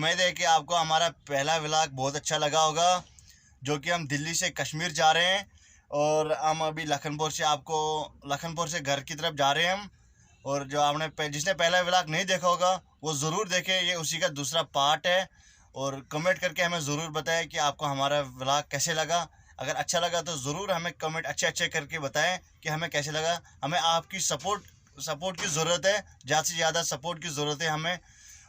उम्मीद है कि आपको हमारा पहला व्लॉग बहुत अच्छा लगा होगा, जो कि हम दिल्ली से कश्मीर जा रहे हैं और हम अभी लखनपुर से घर की तरफ जा रहे हैं हम। और जो जिसने पहला व्लॉग नहीं देखा होगा वो ज़रूर देखे, ये उसी का दूसरा पार्ट है। और कमेंट करके हमें ज़रूर बताएं कि आपको हमारा व्लॉग कैसे लगा। अगर अच्छा लगा तो ज़रूर हमें कमेंट अच्छे करके बताएं कि हमें कैसे लगा। हमें आपकी सपोर्ट की ज़रूरत है, ज़्यादा से ज़्यादा सपोर्ट की ज़रूरत है हमें,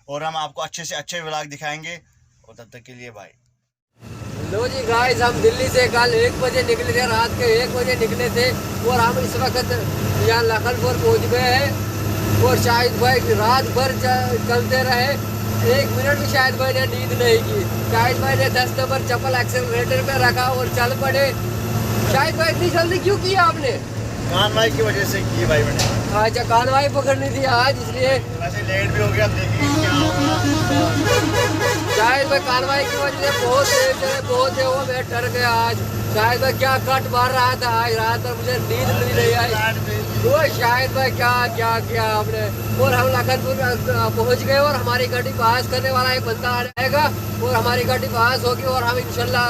और हम आपको अच्छे से अच्छे व्लॉग दिखाएंगे। और तब तक के लिए बाय। लो जी गाइस, हम दिल्ली से कल 1 बजे निकले थे, रात के 1 बजे निकले थे और हम इस वक्त यहाँ लखनपुर पहुँच गए हैं। और शाहिद भाई रात भर चलते रहे, 1 मिनट भी शाहिद भाई ने नींद नहीं की। शाहिद भाई ने 10 नंबर चप्पल एक्सेलरेटर पे रखा और चल पड़े। शाहिद भाई इतनी जल्दी क्यों किया आपने? कानवाई की वजह से की भाई मैंने। अच्छा, कानवाई पकड़नी थी आज, इसलिए वैसे लेट भी हो गया, देखेंगे क्या होगा। शायद मैं कार्रवाई की वजह से बहुत देर वो मैं डर गया आज। शायद मैं क्या कट मार रहा था आज रात भर, मुझे नींद नहीं आई। वो शायद मैं क्या किया आपने। और हम लखनपुर पहुंच गए और हमारी गाड़ी पास करने वाला एक बंदा आएगा और हमारी गाड़ी पास होगी और हम इंशाल्लाह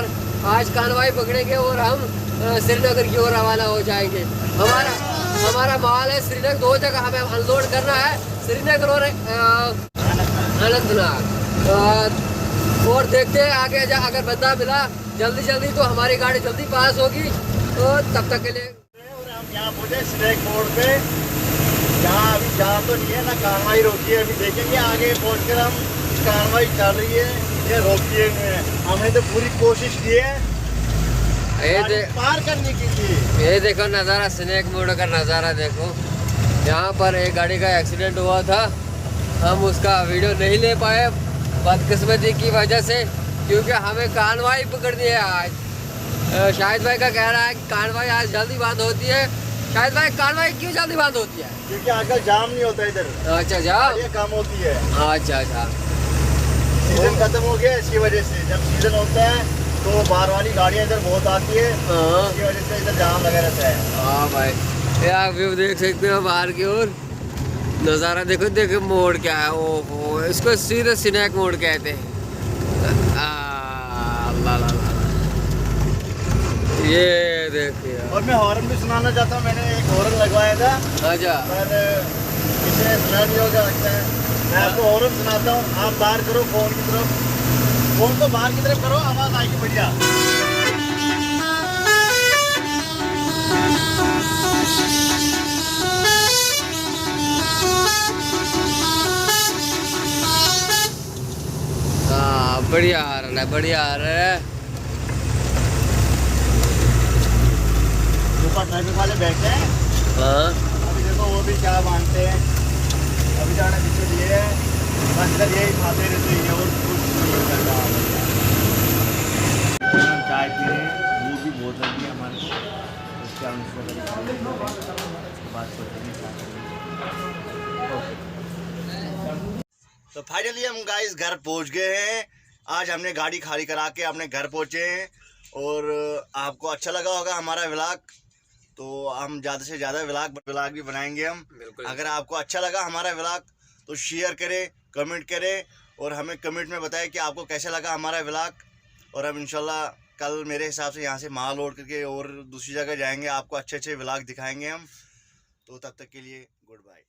आज कानवाई पकड़ेंगे और हम श्रीनगर की ओर रवाना हो जाएंगे। हमारा माल है श्रीनगर, 2 जगह हमें अनलोड करना है, श्रीनगर और अनंतनाग। और देखते हैं आगे अगर बंदा मिला जल्दी तो हमारी गाड़ी जल्दी पास होगी। तो तब तक के लिए हम यहाँ पहुँचे स्नैक मोड़ पे, जहाँ अभी जा तो नहीं है ना कार्रवाई रोकी है। अभी देखेंगे आगे पहुँच कर हम कार्रवाई चल रही है या रोकी है। हमने तो पूरी कोशिश की है पार करने के लिए। ये देखो नज़ारा, स्नैक मोड़ का नज़ारा देखो। यहाँ पर एक गाड़ी का एक्सीडेंट हुआ था, हम उसका वीडियो नहीं ले पाए बदकिस्मती की वजह से, क्योंकि हमें कानवाई पकड़नी है आज। शाहिद भाई का कह रहा है कि कानवाई आज जल्दी बंद होती है। शाहिद भाई, कानवाई क्यों जल्दी बंद होती है? क्योंकि आजकल जाम नहीं होता इधर। अच्छा, जाम ये कम होती है। अच्छा। सीजन खत्म हो गया, इसकी वजह से। जब सीजन होता है तो बाहर वाली गाड़ियाँ इधर बहुत आती है, इसकी वजह से इधर जाम लगा रहता है। हाँ भाई, ये आप व्यू देख सकते हो बाहर की ओर, नज़ारा देखो मोड़ क्या है। ओहो, इसको सीधे स्नैक मोड़ कहते हैं। अल्लाह, ये देखिए। और मैं हॉर्न भी सुनाना चाहता हूँ, मैंने एक हॉर्न लगवाया था। अच्छा, पर इसे सुना नहीं होगा लगता है। मैं आपको हॉर्न सुनाता हूँ, आप बाहर करो फोन की तरफ, फोन को बाहर की तरफ करो, आवाज़ आएगी बढ़िया। बढ़िया आ रहा है। ऊपर ट्रैफिक वाले बैठे हैं। हाँ, अभी देखो वो भी क्या मानते हैं, अभी जाने पीछे लिए है, बस इधर यही खाते रहते हैं और कुछ नहीं करता। हम चाय पी रहे हैं, वो भी बहुत लगी है हमारे को, उसके बाद सोचेंगे क्या करेंगे। तो फाइनली हम गाइस घर पहुंच गए हैं। आज हमने गाड़ी खाली करा के अपने घर पहुंचे हैं। और आपको अच्छा लगा होगा हमारा व्लॉग, तो हम ज़्यादा से ज़्यादा व्लॉग भी बनाएंगे हम। अगर आपको अच्छा लगा हमारा व्लॉग तो शेयर करें, कमेंट करें और हमें कमेंट में बताएं कि आपको कैसा लगा हमारा व्लॉग। और हम इंशाल्लाह कल मेरे हिसाब से यहाँ से माल लोड करके और दूसरी जगह जाएंगे, आपको अच्छे व्लॉग दिखाएंगे हम। तो तब तक के लिए गुड बाय।